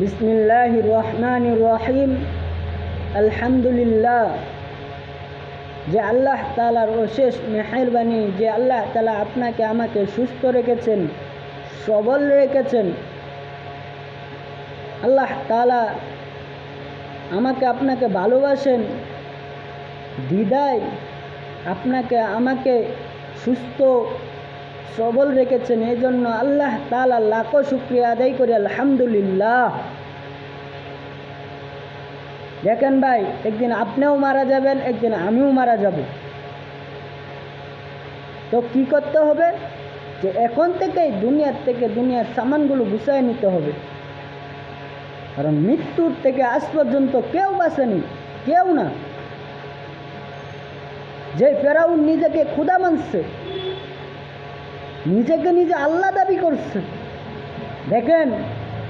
বিসমিল্লাহির রহমানির রহিম। আলহামদুলিল্লাহ। যে আল্লাহ তাআলার অশেষ মেহেরবানি, যে আল্লাহ তাআলা আপনাকে আমাকে সুস্থ রেখেছেন, সবল রেখেছেন। আল্লাহ তাআলা আমাকে আপনাকে ভালোবাসেন বিদায় আপনাকে আমাকে সুস্থ সবল রেখেছেন। এই জন্য আল্লাহ তাআলা লাখো শুকরিয়া আদায় করি আলহামদুলিল্লাহ। দেখেন ভাই, একদিন আপনিও মারা যাবেন, একদিন আমিও মারা যাব। তো কি করতে হবে? যে এখন থেকেই দুনিয়ার সামানগুলো গুছিয়ে নিতে হবে। কারণ মৃত্যুর থেকে আজ পর্যন্ত কেউ বাঁচেনি, কেউ না। যে ফেরাউন নিজেকে খোদা মানছে, নিজেকে নিজে আল্লাহ দাবি করছে, দেখেন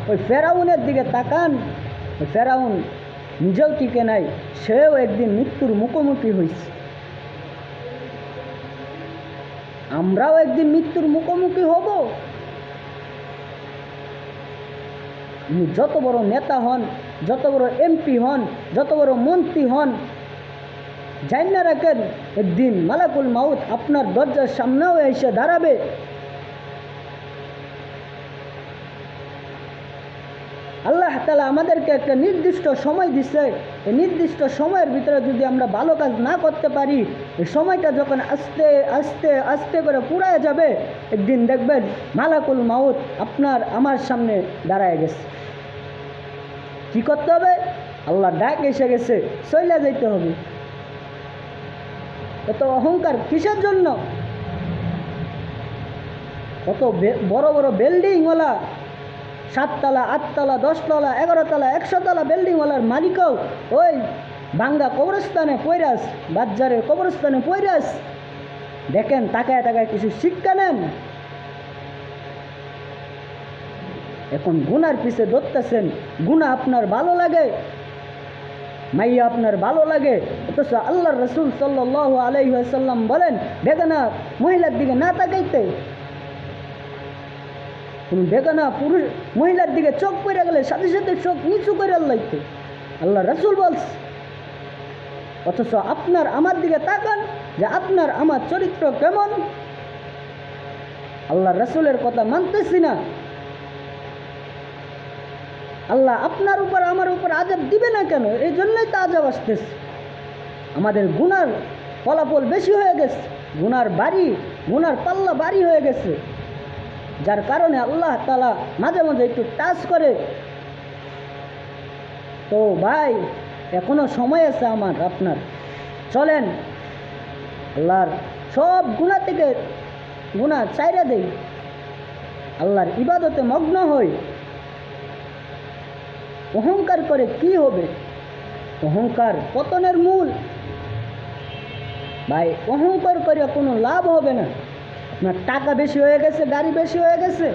ওই ফেরাউনের দিকে তাকান। ওই ফেরাউন নিজেও টিকে নাই, সেও একদিন মৃত্যুর মুখোমুখি হয়েছে। আমরাও একদিন মৃত্যুর মুখোমুখি হব। যত বড় নেতা হন, যত বড় এমপি হন, যত বড় মন্ত্রী হন, জানা রাখেন একদিন মালাকুল মাউত আপনার দরজার সামনেও এসে দাঁড়াবে। আল্লাহ তাআলা আমাদেরকে একটা নির্দিষ্ট সময় দিচ্ছে। এই নির্দিষ্ট সময়ের ভিতরে যদি আমরা ভালো কাজ না করতে পারি, এই সময়টা যখন আস্তে আস্তে আস্তে করে পুরায় যাবে, একদিন দেখবেন মালাকুল মাউত আপনার আমার সামনে দাঁড়ায় গেছে। কি করতে হবে? আল্লাহ ডাক এসে গেছে, চলে যাইতে হবে। এত অহংকার কিসের জন্য? কত বড় বড় বিল্ডিংওয়ালা, 7 তলা 8 তলা 10 তলা 11 তলা 100 তলা বিল্ডিংওয়ালার মালিকও ওই ভাঙ্গা কবরস্থানে পইরাস, বাজারের কবরস্থানে পইরাস। দেখেন, তাকায় তাকায় কিছু শিক্ষা নেন। এখন গুনার পিছে ধরতেছেন, গুনাহ আপনার ভালো লাগে, মাইয়া আপনার ভালো লাগে। অথচ আল্লাহর রাসূল সাল্লাল্লাহু আলাইহি ওয়াসাল্লাম বলেন, বেগানা মহিলার দিকে না তাকাইতে। তুমি বেগানা পুরুষ মহিলার দিকে চোখ পড়ে গেলে সাথে সাথে চোখ নিচু করে আল্লাহকে, আল্লাহ রাসূল বলছে। অথচ আপনার আমার দিকে তাকান যে আপনার আমার চরিত্র কেমন। আল্লাহ রাসূলের কথা মানতেছি না, আল্লাহ আপনার উপর আমার উপর আযাব দিবে না কেন? এই জন্যই তো আযাব আসতেছে। আমাদের গুনার ফলাফল বেশি হয়ে গেছে, গুনার পাল্লা ভারী হয়ে গেছে, যার কারণে আল্লাহ তাআলা মাঝে মাঝে একটু টাচ করে। তো ভাই, এখনো সময় আছে আমার আপনার। চলেন আল্লাহর সব গুনাহ থেকে গুনাহ ছাইড়া দেই, আল্লাহর ইবাদতে মগ্ন হই। অহংকার করে কি হবে? অহংকার পতনের মূল। ভাই, অহংকার করে কোনো লাভ হবে না। আপনার টাকা বেশি হয়ে গেছে, গাড়ি বেশি হয়ে গেছে,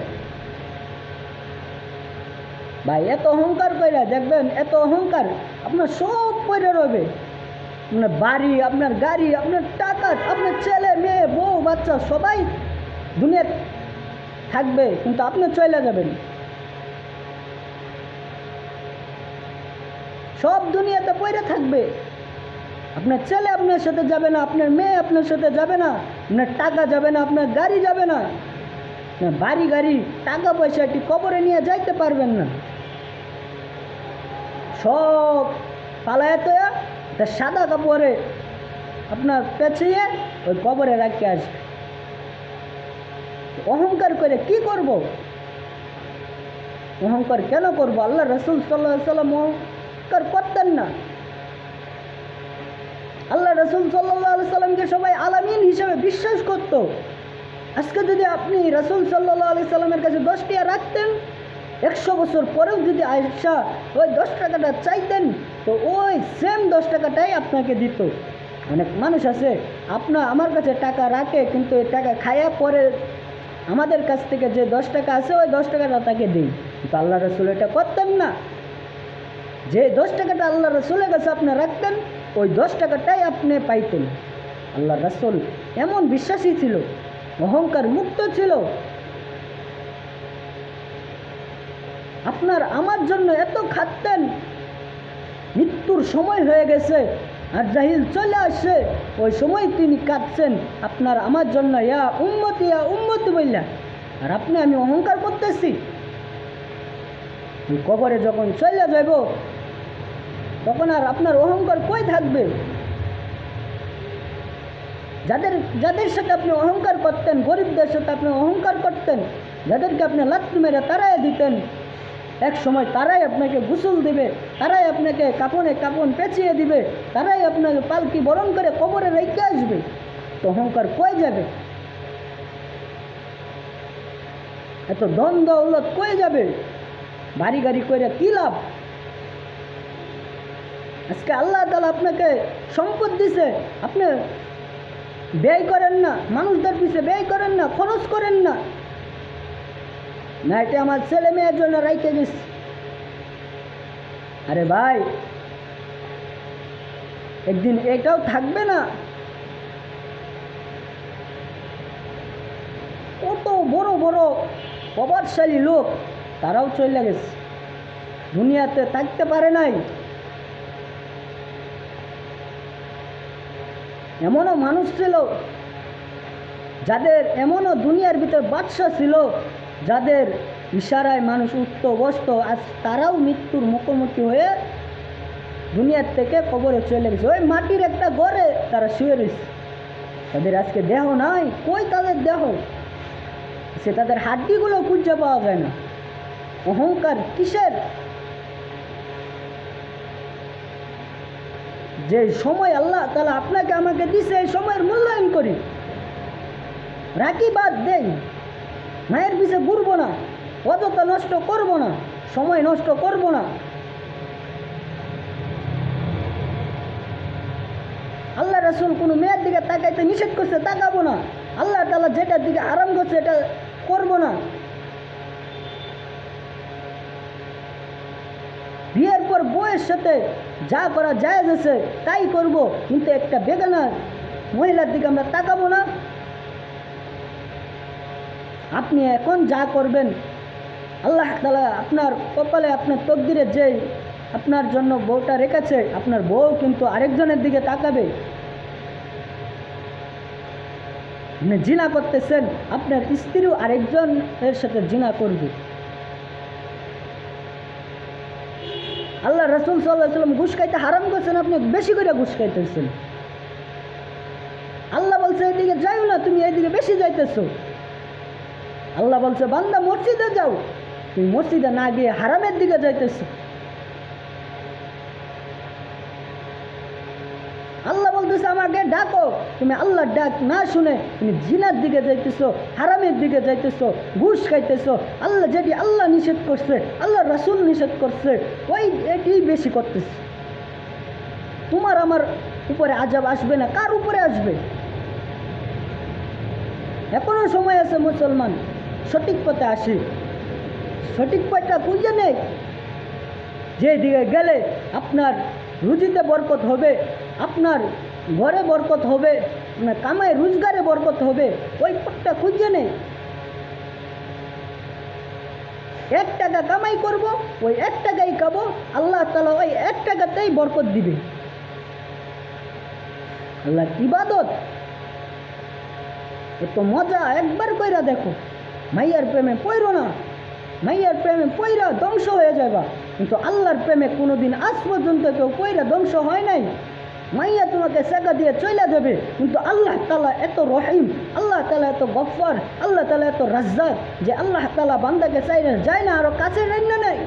ভাই এত অহংকার করে দেখবেন, এত অহংকার আপনার সব পড়ে রবে। আপনার বাড়ি, আপনার গাড়ি, আপনার টাকা, আপনার ছেলে মেয়ে বউ বাচ্চা সবাই দুনিয়া থাকবে, কিন্তু আপনি চলে যাবেন। সব দুনিয়াতে পড়ে থাকবে। আপনার ছেলে আপনার সাথে যাবে না, আপনার মেয়ে আপনার সাথে যাবে না, আপনার টাকা যাবে না, আপনার গাড়ি যাবে না, বাড়ি গাড়ি টাকা পয়সা একটি কবরে নিয়ে যাইতে পারবেন না। সব পালায় তো একটা সাদা কাপড়ে আপনার পেঁচিয়ে ওই কবরে রাখতে আসবে। অহংকার করে কি করব? অহংকার কেন করব? আল্লাহ রাসূল সাল্লাল্লাহু আলাইহি ওয়াসাল্লাম অহংকার করতেন না। আল্লাহ রাসূল সাল্লাল্লাহু আলাইহি ওয়াসাল্লামকে সবাই আলামিন হিসেবে বিশ্বাস করত। আজকে যদি আপনি রাসূল সাল্লাল্লাহু আলাইহি ওয়াসাল্লামের কাছে 10 টাকা রাখতেন, 100 বছর পরেও যদি আয়েশা ওই 10 টাকাটা চাইতেন, তো ওই সেম 10 টাকাটাই আপনাকে দিত। অনেক মানুষ আছে আমার কাছে টাকা রাখে, কিন্তু এই টাকা খায়া পরে আমাদের কাছ থেকে যে 10 টাকা আছে ওই 10 টাকাটা তাকে দিই। কিন্তু আল্লাহ রাসূল এটা করতেন না। যে 10 টাকাটা আল্লাহ রাসূলের কাছে আপনি রাখতেন, ওই 10 টাকাটাই আপনি পাইতেন। আল্লাহ রাসূল এমন বিশ্বাসী ছিল, অহংকার মুক্ত ছিল। আপনার আমার জন্য এত খাটতেন, মৃত্যুর সময় হয়ে গেছে আর জাহিল চলে আসছে, ওই সময় তিনি কাঁদছেন আপনার আমার জন্য, ইয়া উম্মতি বললা। আর আপনি আমি অহংকার করতেছি। কবরে যখন চলে যাব তখন আর আপনার অহংকার কই থাকবে? যাদের সাথে আপনি অহংকার করতেন, গরিবদের সাথে আপনি অহংকার করতেন, যাদেরকে আপনি লাথি মেরে তারাই দিতেন, এক সময় তারাই আপনাকে গোসল দিবে, তারাই আপনাকে কাপড় পেঁচিয়ে দিবে, তারাই আপনাকে পালকি বরণ করে কবরে রেখে আসবে। তো অহংকার কই যাবে? এত ধন দৌলত কই যাবে? বাড়ি গাড়ি করে কি লাভ? আজকে আল্লাহ তাআলা আপনাকে সম্পদ দিছে, আপনি ব্যয় করেন না, মানুষদের পিছিয়ে ব্যয় করেন না, খরচ করেন না। না এটা আমার ছেলে মেয়ের জন্য রাইতে দিস। আরে ভাই, একদিন এটাও থাকবে না। কত বড় বড় প্রভাবশালী লোক তারাও চলে গেছে, দুনিয়াতে থাকতে পারে নাই। এমনও মানুষ ছিল যাদের, এমনও দুনিয়ার ভিতর বাদশা ছিল যাদের ইশারায় মানুষ উঠত বসত, আজ তারাও মৃত্যুর মুখোমুখি হয়ে দুনিয়ার থেকে কবরে চলে গেছে। ওই মাটির একটা ঘরে তারা শুয়ে রয়েছে, তাদের আজকে দেহ নাই। কই তাদের দেহ? সে তাদের হাড্ডিগুলো খুঁজে পাওয়া যায় না। অহংকার কিসের? যে সময় আল্লাহ তাআলা আপনাকে আমাকে দিছে, এই সময়ের মূল্যায়ন করি, রাখি বাদ দেই, মায়ের পিছে ঘুরবো না, অযথা নষ্ট করব না, সময় নষ্ট করব না। আল্লাহ রাসূল কোনো মেয়ের দিকে তাকাইতে নিষেধ করছে, তাকাবো না। আল্লাহ তাআলা যেটার দিকে আরাম করছে এটা করব না। বিয়ের পর বউয়ের সাথে যা করা জায়েজ আছে তাই করব, কিন্তু একটা বেগানা মহিলার দিকে আমরা তাকাবো না। আপনি এখন যা করবেন, আল্লাহ তাআলা আপনার কপালে, আপনার তকদিরে যে আপনার জন্য বউটা রেখেছে, আপনার বউ কিন্তু আরেকজনের দিকে তাকাবে। আপনি জিনা করতেছেন, আপনার স্ত্রীও আরেকজনের সাথে জিনা করবে। আল্লাহ রাসূল সাল্লাল্লাহু আলাইহি ওয়াসাল্লাম ঘুষ খাইতে হারাম করছেন, আপনি বেশি করে ঘুষ খাইতেছেন। আল্লাহ বলছে এদিকে যাইও না, তুমি এইদিকে বেশি যাইতেছো। আল্লাহ বলছে বান্দা মসজিদে যাও, তুমি মসজিদে না গিয়ে হারামের দিকে যাইতেছো। আল্লাহ বলতেছে আমাকে ডাকো, তুমি আল্লাহর ডাক না শুনে তুমি জিনার দিকে যাইতেছো, হারামের দিকে যাইতেছো, ঘুষ খাইতেছো। আল্লাহ যেটি আল্লাহ নিষেধ করছে, আল্লাহ রাসূল নিষেধ করছে, ওই এটি বেশি করতেছে। তোমার আমার উপরে আযাব আসবে না, কার উপরে আসবে? এখনো সময় আছে মুসলমান, সঠিক পথে আসি, সঠিক পথটা খুঁজে নেই। যে দিকে গেলে আপনার রুজিতে বরকত হবে, আপনার ঘরে বরকত হবে, আপনার কামাই রোজগারে বরকত হবে, ওই পথটা খুঁজে নেই। 1 টাকা কামাই করব, ওই 1 টাকাই খাবো, আল্লাহ তাআলা ওই 1 টাকাতেই বরকত দিবে। আল্লাহর ইবাদত এত মজা, একবার কইরা দেখো। মাইয়ার প্রেমে পড়ো না, মাইয়ার প্রেমে পইরা ধ্বংস হয়ে যাবা, কিন্তু আল্লাহর প্রেমে কোনোদিন আজ পর্যন্ত কেউ পইরা ধ্বংস হয় নাই। মাইয়া তোমাকে সেকা দিয়ে চলে যাবে, কিন্তু আল্লাহ তাআলা এত রহিম, আল্লাহ তাআলা এত গফফার, আল্লাহ তাআলা এত রাজ্জাক যে আল্লাহ তাআলা বান্দাকে চাইলে যায় না, আরো কাছে রান্না নেয়।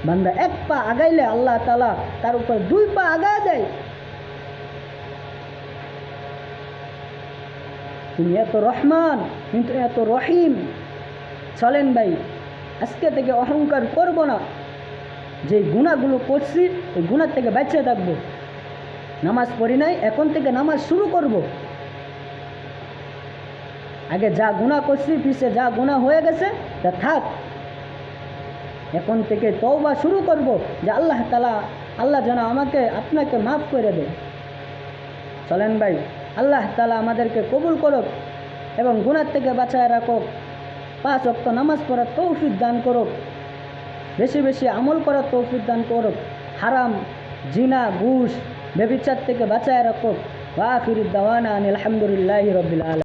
বান্দা 1 পা আগাইলে আল্লাহ তাআলা তার উপর 2 পা আগায় দেয়। তিনি এত রহমান, কিন্তু এত রহিম। চলেন ভাই, আজকে থেকে অহংকার করব না। যে গুনাহগুলো করছি ওই গুনাহ থেকে বেঁচে থাকবো। নামাজ পড়ি নাই, এখন থেকে নামাজ শুরু করব। আগে যা গুনাহ করছি, পিছে যা গুনাহ হয়ে গেছে তা থাক। এখন থেকে তওবা শুরু করব যে আল্লাহ তাআলা, আল্লাহ যেন আমাকে আপনাকে মাফ করে দেয়। চলেন ভাই, আল্লাহ তাআলা আমাদেরকে কবুল করুক এবং গুনাহ থেকে বাঁচায় রাখুক। 5 ওয়াক্ত নামাজ পড়ার তৌফিক দান করুক। বেশি বেশি আমল করার তৌফিক দান করুক, হারাম, জিনা, ঘুষ, ব্যভিচার থেকে বাঁচায় রাখুক। ওয়া আখিরু দাওয়ানা আনিল হামদুলিল্লাহি রাব্বিল আলামিন।